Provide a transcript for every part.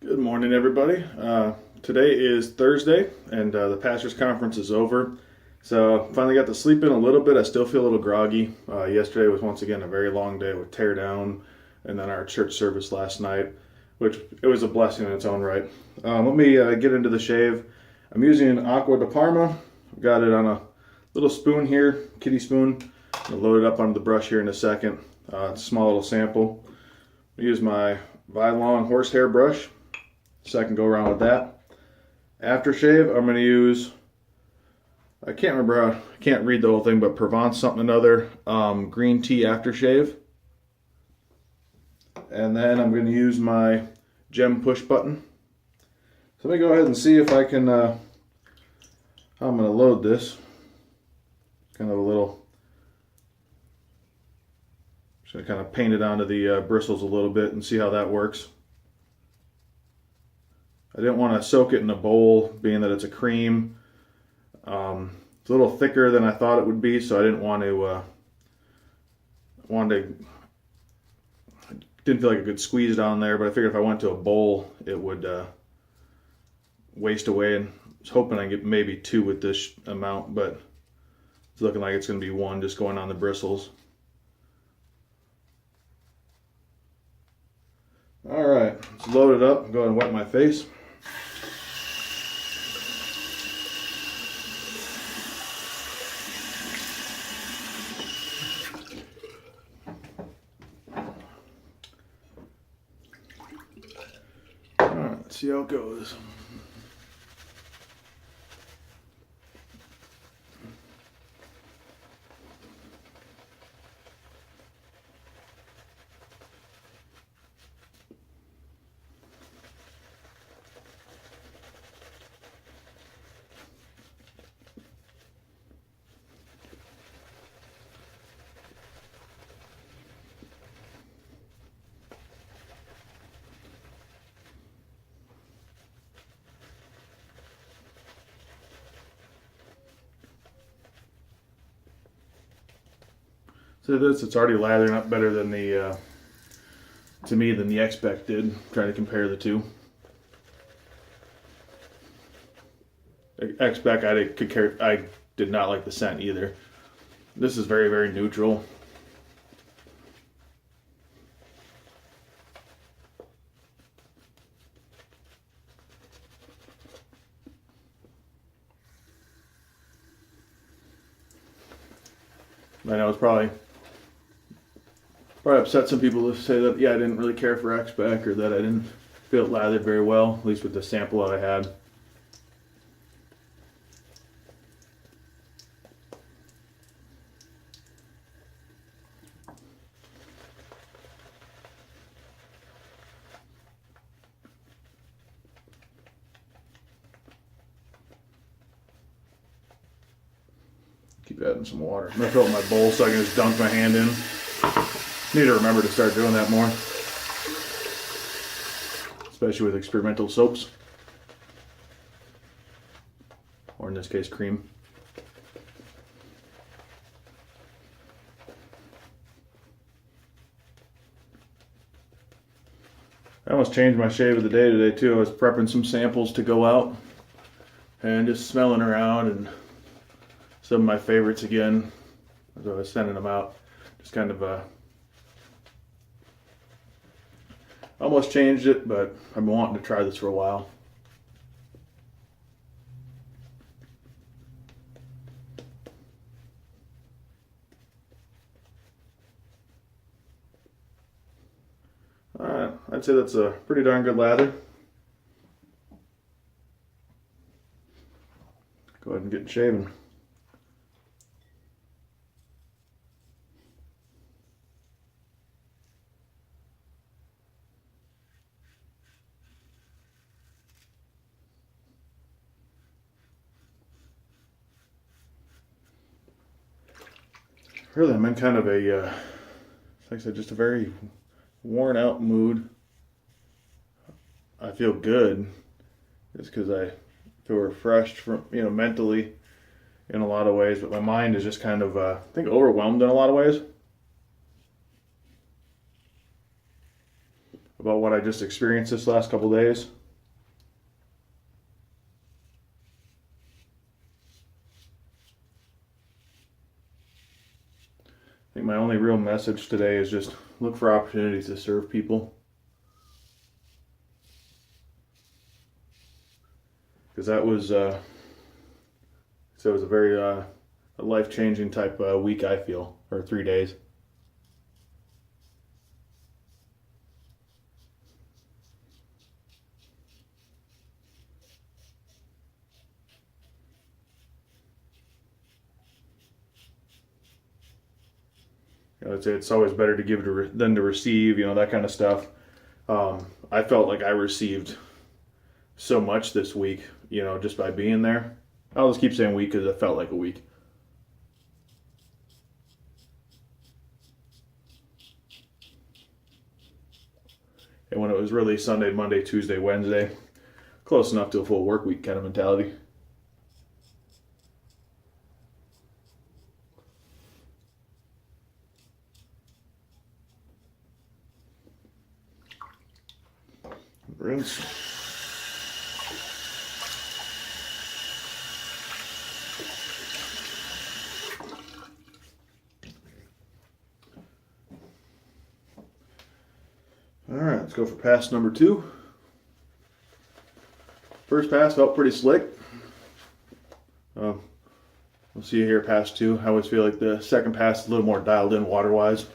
Good morning, everybody. Today is Thursday, and the pastors' conference is over. So finally got to sleep in a little bit. I still feel a little groggy. Yesterday was once again a very long day with tear down, and then our church service last night, which it was a blessing in its own right. Let me get into the shave. I'm using an Aqua de Parma. Got it on a little spoon here, kitty spoon. I'll load it up onto the brush here in a second. It's a small little sample. I use my Vylon horsehair brush. Second go around with that. Aftershave, I'm going to use, I can't remember, I can't read the whole thing, but Provence something or another, green tea aftershave. And then I'm going to use my gem push button. So let me go ahead and see if I can, how I'm going to load this. Kind of a little, just going to kind of paint it onto the bristles a little bit and see how that works. I didn't want to soak it in a bowl, being that it's a cream. It's a little thicker than I thought it would be, so I didn't want to. Didn't feel like I could squeeze it on there, but I figured if I went to a bowl, it would waste away. And I was hoping I get maybe 2 with this amount, but it's looking like it's going to be 1 just going on the bristles. All right, let's load it up. Go ahead and wet my face. Let's see how it goes. So it's already lathering up better than the, to me, than the X-Spec did. Trying to compare the two. X-Spec, I did not like the scent either. This is very, very neutral. I know it's probably upset some people to say that, yeah, I didn't really care for X-Spec, or that I didn't feel it lathered very well, at least with the sample that I had. Keep adding some water. I'm gonna fill up my bowl so I can just dunk my hand in. Need to remember to start doing that more, especially with experimental soaps, or in this case, cream. I almost changed my shave of the day today too. I was prepping some samples to go out and just smelling around, and some of my favorites again as I was sending them out. Just kind of almost changed it, but I've been wanting to try this for a while. Alright, I'd say that's a pretty darn good lather. Go ahead and get shaving. Really, I'm in kind of a, like I said, just a very worn out mood. I feel good just because I feel refreshed from, mentally in a lot of ways, but my mind is just kind of, I think, overwhelmed in a lot of ways. about what I just experienced this last couple days. I think my only real message today is just look for opportunities to serve people. Because that was a very a life-changing type week, I feel, or 3 days. I'd say it's always better to give than to receive, that kind of stuff. I felt like I received so much this week, just by being there. I'll just keep saying week because it felt like a week. And when it was really Sunday, Monday, Tuesday, Wednesday, close enough to a full work week kind of mentality. Rinse. All right, let's go for pass number 2. First pass felt pretty slick. We'll see here, pass 2. I always feel like the second pass is a little more dialed in water-wise.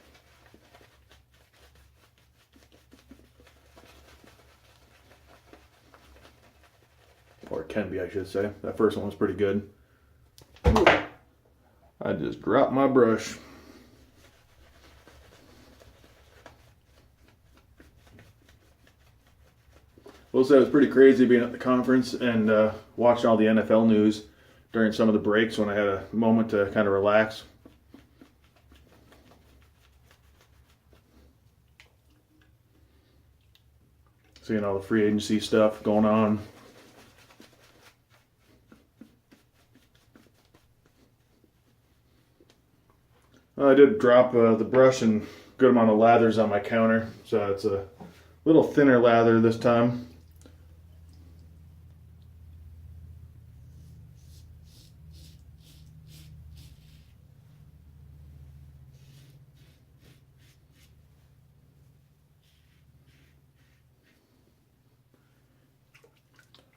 Or it can be, I should say. That first one was pretty good. I just dropped my brush. Will say it was pretty crazy being at the conference and watching all the NFL news during some of the breaks when I had a moment to kind of relax. Seeing all the free agency stuff going on. I did drop the brush and good amount of lathers on my counter, so it's a little thinner lather this time.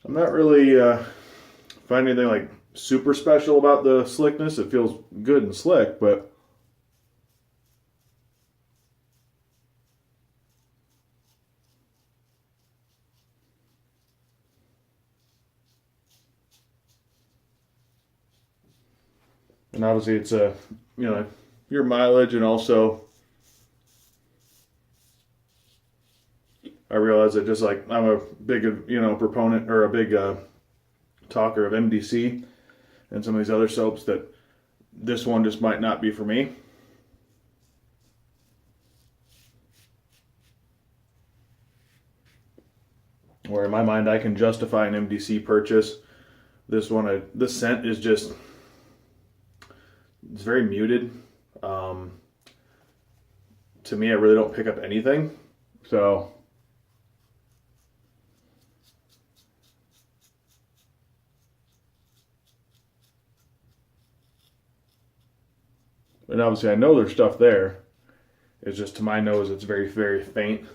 I'm not really finding anything like super special about the slickness. It feels good and slick, but and obviously it's your mileage, and also I realize that just like I'm a big proponent or a big talker of MDC and some of these other soaps, that this one just might not be for me. Or in my mind, I can justify an MDC purchase. This one, this scent is just, it's very muted. To me, I really don't pick up anything. So and obviously I know there's stuff there. It's just, to my nose, it's very, very faint.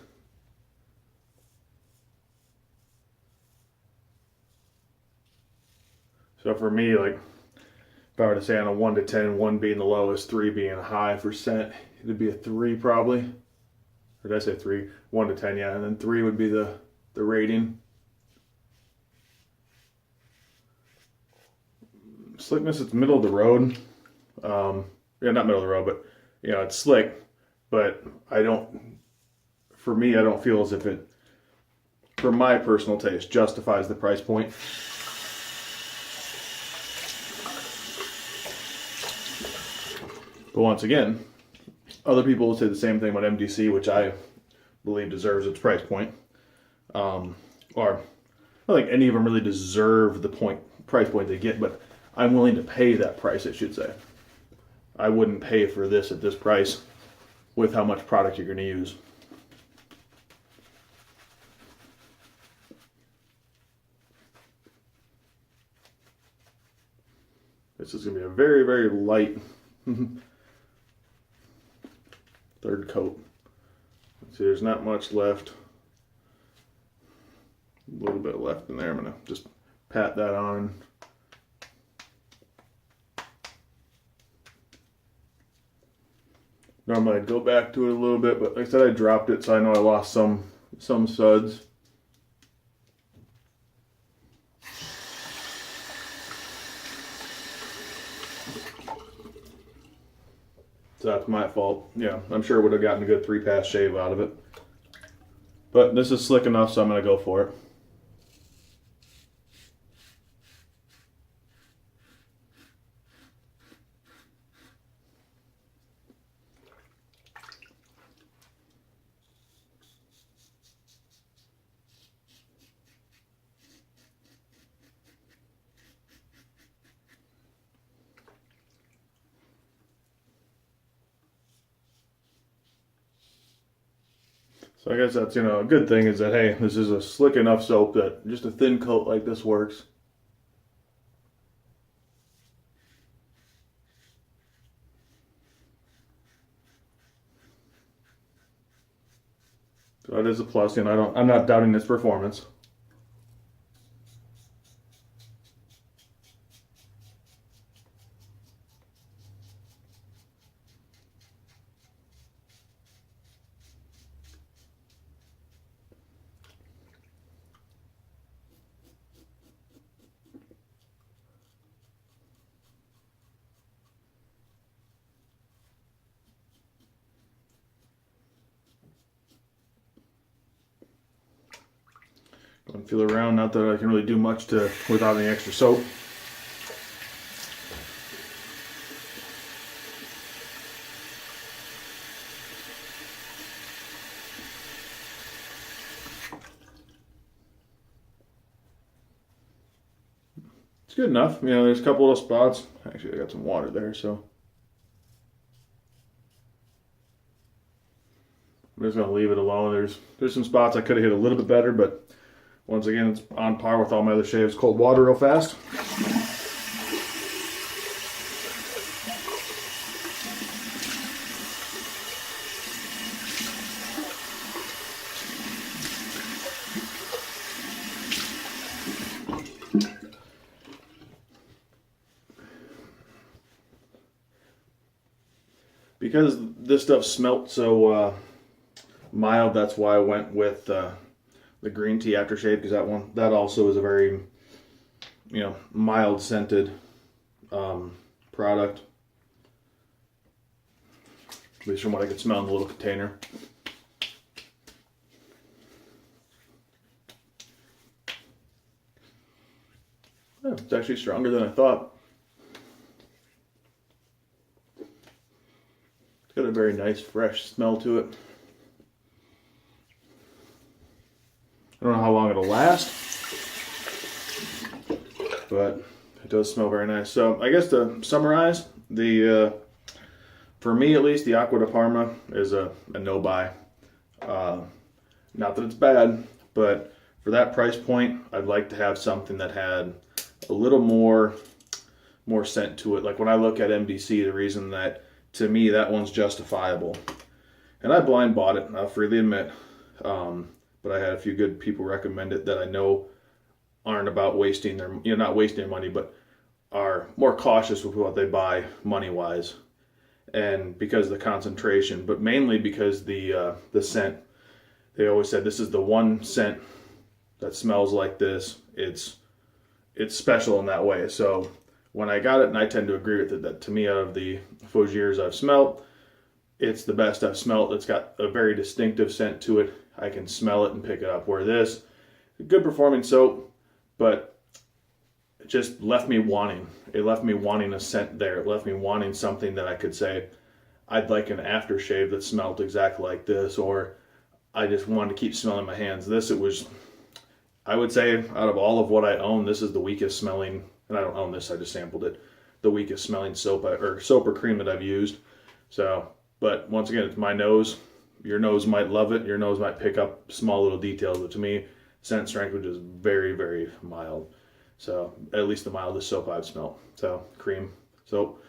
So for me, like, if I were to say on a 1 to 10, 1 being the lowest, 3 being high for scent, it'd be a 3 probably. Or did I say 3? 1 to 10, yeah. And then 3 would be the rating. Slickness, it's middle of the road. Yeah, not middle of the road, but it's slick. But for me, I don't feel as if it, for my personal taste, justifies the price point. But once again, other people will say the same thing about MDC, which I believe deserves its price point. Or I don't think any of them really deserve the price point they get, but I'm willing to pay that price, I should say. I wouldn't pay for this at this price with how much product you're going to use. This is going to be a very, very light third coat. See, there's not much left. A little bit left in there. I'm going to just pat that on. Normally I'd go back to it a little bit, but like I said, I dropped it, so I know I lost some suds. So that's my fault. Yeah, I'm sure it would have gotten a good 3-pass shave out of it. But this is slick enough, so I'm going to go for it. So I guess that's, a good thing is that, hey, this is a slick enough soap that just a thin coat like this works. So that is a plus, I'm not doubting its performance. Go and feel around, not that I can really do much without any extra soap. It's good enough. There's a couple little spots. Actually, I got some water there, so I'm just going to leave it alone. There's some spots I could have hit a little bit better, but once again, it's on par with all my other shaves. Cold water real fast. Because this stuff smelt so mild, that's why I went with the green tea aftershave, because that also is a very mild scented product, at least from what I could smell in the little container. Yeah, it's actually stronger than I thought. It's got a very nice fresh smell to it. I don't know how long it'll last, but it does smell very nice. So I guess to summarize, for me at least, the Aqua di Parma is a no-buy. Not that it's bad, but for that price point, I'd like to have something that had a little more scent to it. Like when I look at MBC, the reason that, to me, that one's justifiable. And I blind bought it, I'll freely admit. But I had a few good people recommend it that I know aren't about wasting their, not wasting their money, but are more cautious with what they buy money-wise. And because of the concentration, but mainly because the scent. They always said this is the one scent that smells like this. It's special in that way. So when I got it, and I tend to agree with it, that to me, out of the Fougères I've smelt, it's the best I've smelt. It's got a very distinctive scent to it. I can smell it and pick it up. Where this, a good performing soap, but it just left me wanting. It left me wanting a scent there. It left me wanting something that I could say, I'd like an aftershave that smelled exactly like this, or I just wanted to keep smelling my hands. This, it was, I would say, out of all of what I own, this is the weakest smelling, and I don't own this, I just sampled it, the weakest smelling soap or cream that I've used. So, but once again, it's my nose. Your nose might love it. Your nose might pick up small little details, but to me, scent strength was just very, very mild. So at least the mildest soap I've smelled. So cream, soap,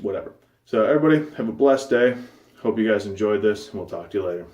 whatever. So everybody have a blessed day. Hope you guys enjoyed this, and we'll talk to you later.